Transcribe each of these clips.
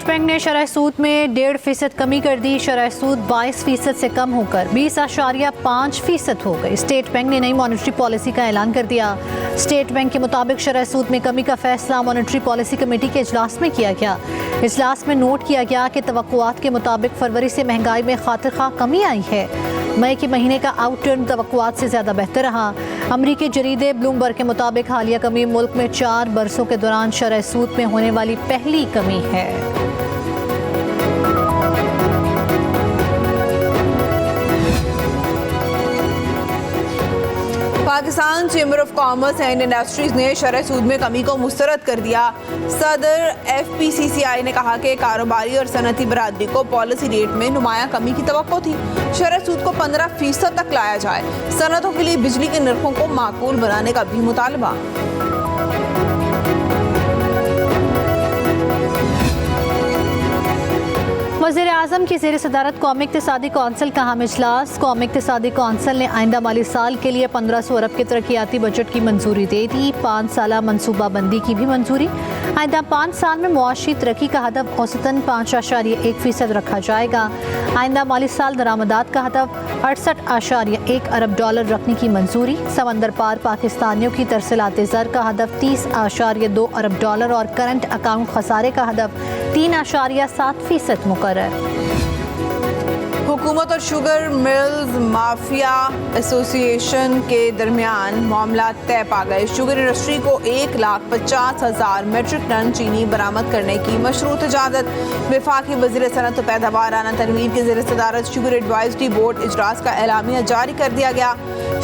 Bank ने शरह सूद में 1.5% कमी कर दी। शरह सूद 22% से कम होकर 20.5% हो गई। स्टेट बैंक ने नई मॉनेटरी पॉलिसी का ऐलान कर दिया। स्टेट बैंक के मुताबिक शरह सूद में कमी का फैसला मॉनेटरी पॉलिसी कमेटी के इजलास में किया गया। इजलास में नोट किया गया कि तवक्कुआत के मुताबिक फरवरी से महंगाई में खातिर-खा कमी आई है। मई के महीने का आउटटर्न तवक्कुआत से ज़्यादा बेहतर रहा। अमरीकी जरीदे ब्लूमबर्ग के मुताबिक हालिया कमी मुल्क में 4 बरसों के दौरान शरह सूद में होने वाली पहली कमी है। Pakistan chamber of commerce and industries ने शरह सूद में कमी को मुस्तरद कर दिया। सदर FPCCI ने कहा कि कारोबारी और सनती बरादरी को पॉलिसी रेट में नुमाया कमी की तवक्को थी। शरह सूद को 15% तक लाया जाए। सनतों के लिए बिजली के नरखों को माकूल बनाने का भी मुतालबा। वज़ीर आज़म की ज़ेर सदारत कौमी इक़्तिसादी कौंसिल का अहम इजलास। कौमी इक़्तिसादी कौंसिल ने आइंदा माली साल के लिए 1500 अरब के तरक्याती बजट की मंजूरी दे दी। 5 साला मनसूबा बंदी की भी मंजूरी। आइंदा 5 साल में मुआशी तरक्की का हदफ औसतन 5.1% रखा जाएगा। आइंदा माली साल दरामदात का हदफ 68.1 अरब डॉलर रखने की मंजूरी। समंदर पार पाकिस्तानियों की तरसीलात ज़र का हदफ 30.2 अरब डॉलर और करंट अकाउंट खसारे का हदफ 3.7% मुकर्रर। हुकूमत और शुगर मिल्स माफिया एसोसिएशन के दरमियान मामला तय पा गए। शुगर इंडस्ट्री को 1,50,000 मेट्रिक टन चीनी बरामद करने की मशरूत इजाज़त। वफाकी वज़ीर सनअत व पैदावार राना तनवीर की ज़ेर सदारत शुगर एडवाइजरी बोर्ड इजलास का एलामिया जारी कर दिया गया।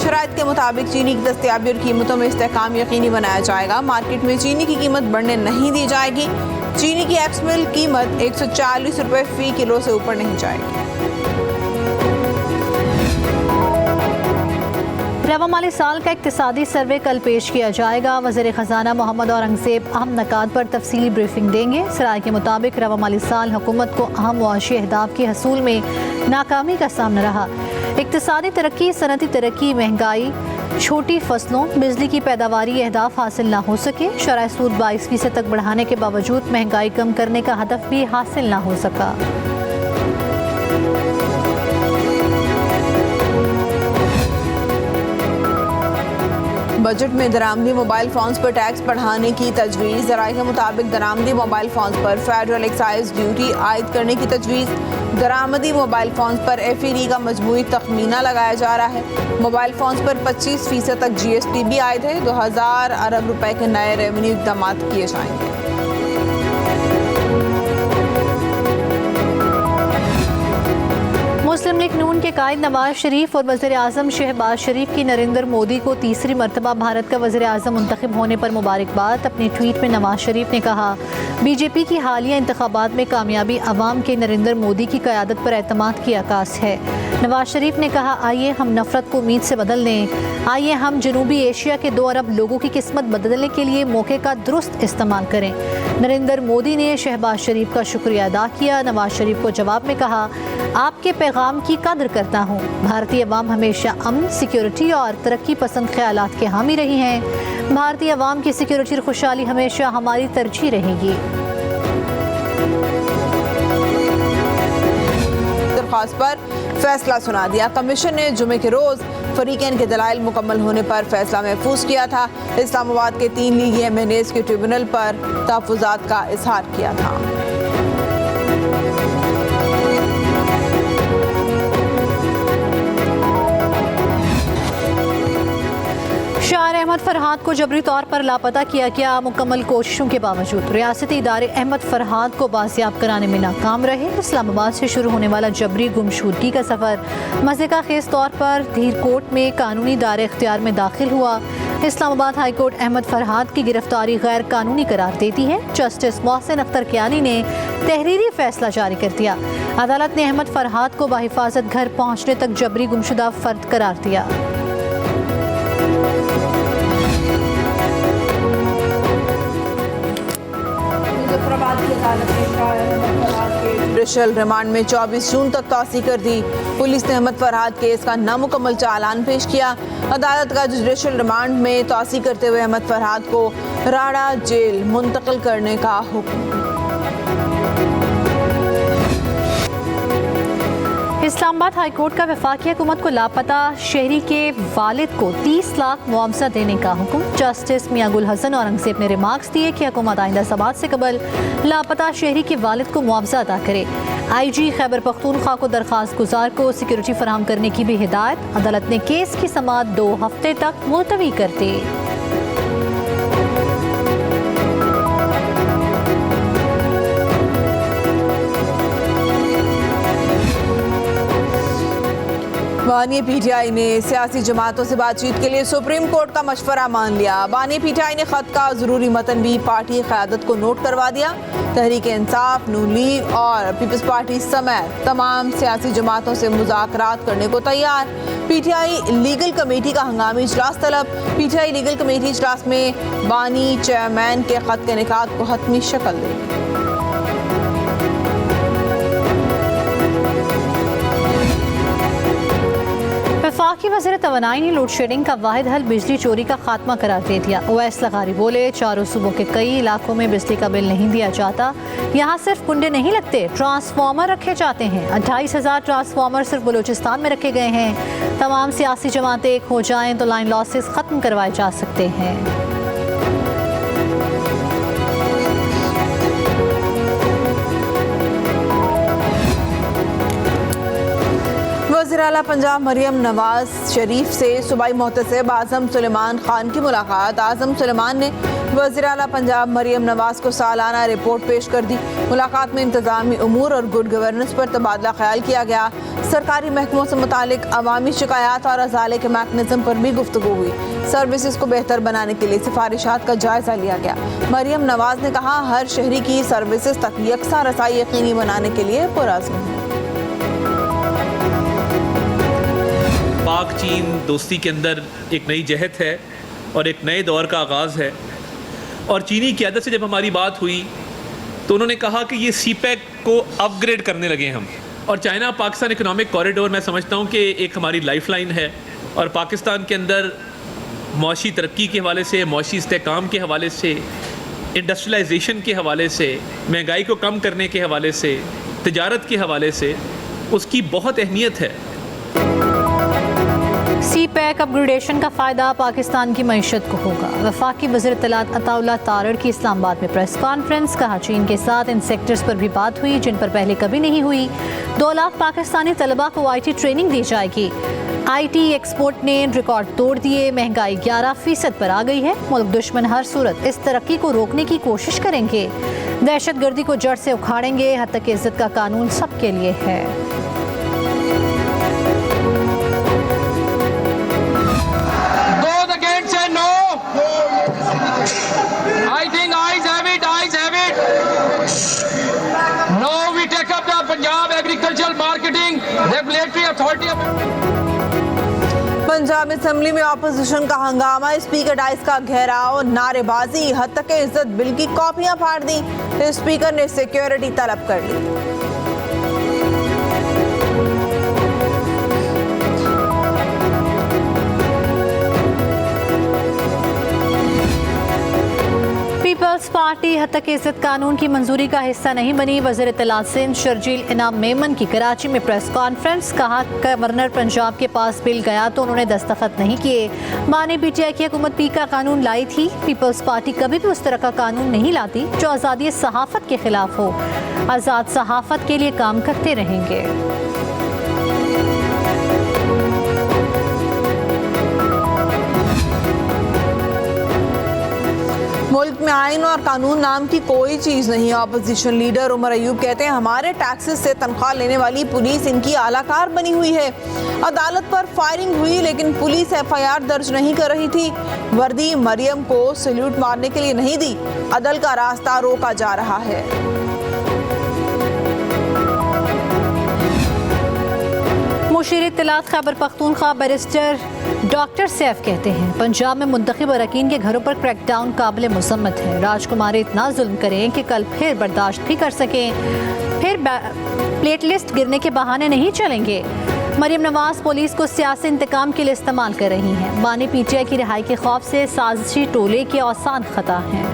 शराइत के मुताबिक चीनी की दस्तयाबी और कीमतों में इस्तेहकाम यकीनी बनाया जाएगा। मार्केट में चीनी की कीमत बढ़ने नहीं दी जाएगी। चीनी की एक्स मिल कीमत 140 रुपये फ़ी किलो से ऊपर नहीं जाएगी। रवा माली साल का इक़्तिसादी सर्वे कल पेश किया जाएगा। वज़ीर ख़जाना मोहम्मद औरंगज़ेब अहम नकात पर तफसीली ब्रीफिंग देंगे। सराय के मुताबिक रवा माली साल हुकूमत को अहम मुआशी अहदाफ के हसूल में नाकामी का सामना रहा। इक़्तिसादी तरक्की, सनती तरक्की, महंगाई, छोटी फसलों, बिजली की पैदावारी अहदाफ हासिल ना हो सके। शरह सूद 22% तक बढ़ाने के बावजूद महंगाई कम करने का हदफ भी हासिल ना हो सका। बजट में दरामदी मोबाइल फ़ोन्स पर टैक्स बढ़ाने की तजवीज़। ज़राए के मुताबिक दरामदी मोबाइल फ़ोन्स पर फेडरल एक्साइज ड्यूटी आयद करने की तजवीज़। दरामदी मोबाइल फ़ोन्स पर FED का मजमूई तखमीना लगाया जा रहा है। मोबाइल फ़ोन्स पर 25% तक GST भी आयद है। 2000 अरब रुपए के नए रेवेन्यू इक़दाम किए जाएंगे। मुस्लिम लीग नून के कायद नवाज शरीफ और वज़ीर आज़म शहबाज शरीफ की नरेंद्र मोदी को तीसरी मरतबा भारत का वज़ीर आज़म मुंतखब होने पर मुबारकबाद। अपने ट्वीट में नवाज शरीफ ने कहा, BJP की हालिया इंतखाबात में कामयाबी अवाम के नरेंद्र मोदी की क़यादत पर एतमाद की अक्कास है। नवाज शरीफ ने कहा, आइए हम नफ़रत को उम्मीद से बदल दें। आइए हम जनूबी एशिया के 2 अरब लोगों की किस्मत बदलने के लिए मौके का दुरुस्त इस्तेमाल करें। नरेंद्र मोदी ने शहबाज शरीफ का शुक्रिया अदा किया। नवाज शरीफ को जवाब में कहा, आपके पैगाम की कदर करता हूँ। भारतीय अवाम हमेशा अमन, सिक्योरिटी और तरक्की पसंद ख्यालात के हामी रही हैं। भारतीय अवाम की सिक्योरिटी और खुशहाली हमेशा हमारी तरजीह रहेगी। दरख्वास्त पर फैसला सुना दिया। कमीशन ने जुमे के रोज़ फरीकैन के दलाइल मुकम्मल होने पर फैसला महफूज किया था। इस्लामाबाद के 3 लीगी MNAs के ट्रिब्यूनल पर तहफ़्फ़ुज़ात का इजहार किया था। शायर अहमद फरहाद को जबरी तौर पर लापता किया गया। मुकम्मल कोशिशों के बावजूद रियासती इदारे अहमद फरहाद को बाजियाब कराने में नाकाम रहे। इस्लामाबाद से शुरू होने वाला जबरी गुमशुदगी का सफ़र मज़े का खेज तौर पर धीरकोट में कानूनी दायरे इख्तियार में दाखिल हुआ। इस्लामाबाद हाई कोर्ट अहमद फरहाद की गिरफ्तारी गैर कानूनी करार देती है। जस्टिस मोहसिन अख्तर कियानी ने तहरीरी फैसला जारी कर दिया। अदालत ने अहमद फरहाद को बाहिफाजत घर पहुँचने तक जबरी गुमशुदा फर्द करार दिया। जुडिशल रिमांड में 24 जून तक तौसी कर दी। पुलिस ने अहमद फरहाद केस का नामुकम्मल चालान पेश किया। अदालत का जुडिशल रिमांड में तौसी करते हुए अहमद फरहाद को राड़ा जेल मुंतकिल करने का हुक्म। इस्लामाबाद हाईकोर्ट का वफाकी हुकूमत को लापता शहरी के वालिद को 30 लाख मुआवजा देने का हुक्म। जस्टिस मियां गुल हसन औरंगजेब ने रिमार्क्स दिए कि हुकूमत आइंदा समात से कबल लापता शहरी के वालिद को मुआवजा अदा करे। IG खैबर पख्तूनख्वा को दरख्वास्त गुजार को सिक्योरिटी फराहम करने की भी हिदायत। अदालत ने केस की समाअत 2 हफ्ते तक मुलतवी कर दी। बानी PTI ने सियासी जमातों से बातचीत के लिए सुप्रीम कोर्ट का मशवरा मान लिया। बानी PTI ने खत का ज़रूरी मतन भी पार्टी क़यादत को नोट करवा दिया। तहरीक इंसाफ, नून लीग और पीपल्स पार्टी समेत तमाम सियासी जमातों से मुज़ाकरात करने को तैयार। PTI लीगल कमेटी का हंगामी इजलास तलब। PTI लीगल कमेटी इजलास में बानी चेयरमैन के खत के निकात को हतमी शक्ल देगी। वफाकी वज़ीर तवानाई ने लोड शेडिंग का वाहिद हल बिजली चोरी का खात्मा करार दे दिया। ओवैस लगारी बोले, चारों सूबों के कई इलाकों में बिजली का बिल नहीं दिया जाता। यहाँ सिर्फ कुंडे नहीं लगते, ट्रांसफार्मर रखे जाते हैं। 28,000 ट्रांसफार्मर सिर्फ बलूचिस्तान में रखे गए हैं। तमाम सियासी जमातें एक हो जाएं तो लाइन लॉसेस ख़त्म करवाए जा सकते हैं। वज़ीर आला पंजाब मरियम नवाज शरीफ से सूबाई मोहतसिब आज़म सुलेमान खान की मुलाकात। आज़म सुलेमान ने वज़ीर आला पंजाब मरियम नवाज को सालाना रिपोर्ट पेश कर दी। मुलाकात में इंतज़ामी उमूर और गुड गवर्नेंस पर तबादला ख्याल किया गया। सरकारी महकमों से मुतालिक अवामी शिकायत और अजाले के मैकेनिज़्म पर भी गुफ्तगू हुई। सर्विसेज को बेहतर बनाने के लिए सिफारिशात का जायज़ा लिया गया। मरियम नवाज ने कहा, हर शहरी की सर्विसेज तक यकसा रसाई यकीनी बनाने के लिए पुरअज़्म है। पाक चीन दोस्ती के अंदर एक नई जहत है और एक नए दौर का आगाज़ है। और चीनी क़यादत से जब हमारी बात हुई तो उन्होंने कहा कि ये CPEC को अपग्रेड करने लगे हम। और चाइना पाकिस्तान इकनॉमिक कॉरिडोर मैं समझता हूँ कि एक हमारी लाइफलाइन है। और पाकिस्तान के अंदर मौशी तरक्की के हवाले से, मौशी इस्तेहकाम के हवाले से, इंडस्ट्रियलाइजेशन के हवाले से, महंगाई को कम करने के हवाले से, तिजारत के हवाले से उसकी बहुत अहमियत है। CPEC अपग्रेडेशन का फ़ायदा पाकिस्तान की मईशत को होगा। वफाकी वज़ीर इत्तलात अताउल्लाह तारड़ की इस्लामाबाद में प्रेस कॉन्फ्रेंस। कहा, चीन के साथ इन सेक्टर्स पर भी बात हुई जिन पर पहले कभी नहीं हुई। 2 लाख पाकिस्तानी तलबा को IT ट्रेनिंग दी जाएगी। IT एक्सपोर्ट ने रिकॉर्ड तोड़ दिए। महंगाई 11% पर आ गई है। मुल्क दुश्मन हर सूरत इस तरक्की को रोकने की कोशिश करेंगे। दहशतगर्दी को जड़ से उखाड़ेंगे। हद तक इज्जत का कानून सबके लिए है। I think eyes have it. No, we take up the Punjab Agricultural Marketing Regulatory Authority. Punjab assembly में अपोजिशन का हंगामा। स्पीकर डाइस का घेराव, नारेबाजी, हद तक इज्जत बिल की कॉपियां फाड़ दी। स्पीकर ने सिक्योरिटी तलब कर ली। पीपल्स पार्टी हद तक इज्जत कानून की मंजूरी का हिस्सा नहीं बनी। वज़ीर इत्तलात सिंध शर्जील इनाम मेमन की कराची में प्रेस कॉन्फ्रेंस। कहा, गवर्नर पंजाब के पास बिल गया तो उन्होंने दस्तखत नहीं किए। बानी PTI की हुकूमत पी का कानून लाई थी। पीपल्स पार्टी कभी भी उस तरह का कानून नहीं लाती जो आज़ादी सहाफ़त के खिलाफ हो। आज़ाद सहाफ़त के लिए काम करते रहेंगे। मुल्क में आइन और कानून नाम की कोई चीज़ नहीं। अपोजिशन लीडर उमर अयूब कहते हैं, हमारे टैक्सेस से तनख्वाह लेने वाली पुलिस इनकी आलाकार बनी हुई है। अदालत पर फायरिंग हुई लेकिन पुलिस FIR दर्ज नहीं कर रही थी। वर्दी मरियम को सैल्यूट मारने के लिए नहीं दी। अदल का रास्ता रोका जा रहा है। मुशीर इत्तलात खैबर पख्तूनख्वा बैरिस्टर डॉक्टर सैफ कहते हैं, पंजाब में मुंतखब अरकान के घरों पर क्रैकडाउन काबिल मुज़म्मत है। राजकुमारी इतना जुल्म करें कि कल फिर बर्दाश्त भी कर सकें। फिर प्लेट लिस्ट गिरने के बहाने नहीं चलेंगे। मरियम नवाज पुलिस को सियासी इंतकाम के लिए इस्तेमाल कर रही हैं। बानी PTI की रिहाई के खौफ से साजिशी टोले के आसान खता हैं।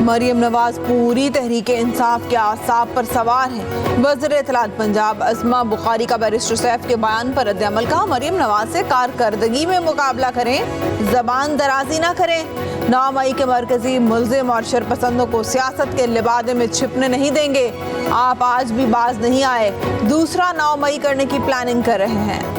मरियम नवाज पूरी तहरीक इंसाफ के आसाब पर सवार हैं। वज़ीर इत्तलात पंजाब अस्मा बुखारी का बैरिस्टर सैफ के बयान पर रद्द-ए-अमल। कहा, मरियम नवाज से कारकर्दगी में मुकाबला करें, जबान दराजी ना करें। 9 मई के मरकजी मुल्जिम और शरपसंदों को सियासत के लिबादे में छिपने नहीं देंगे। आप आज भी बाज नहीं आए, दूसरा 9 मई करने की प्लानिंग कर रहे हैं।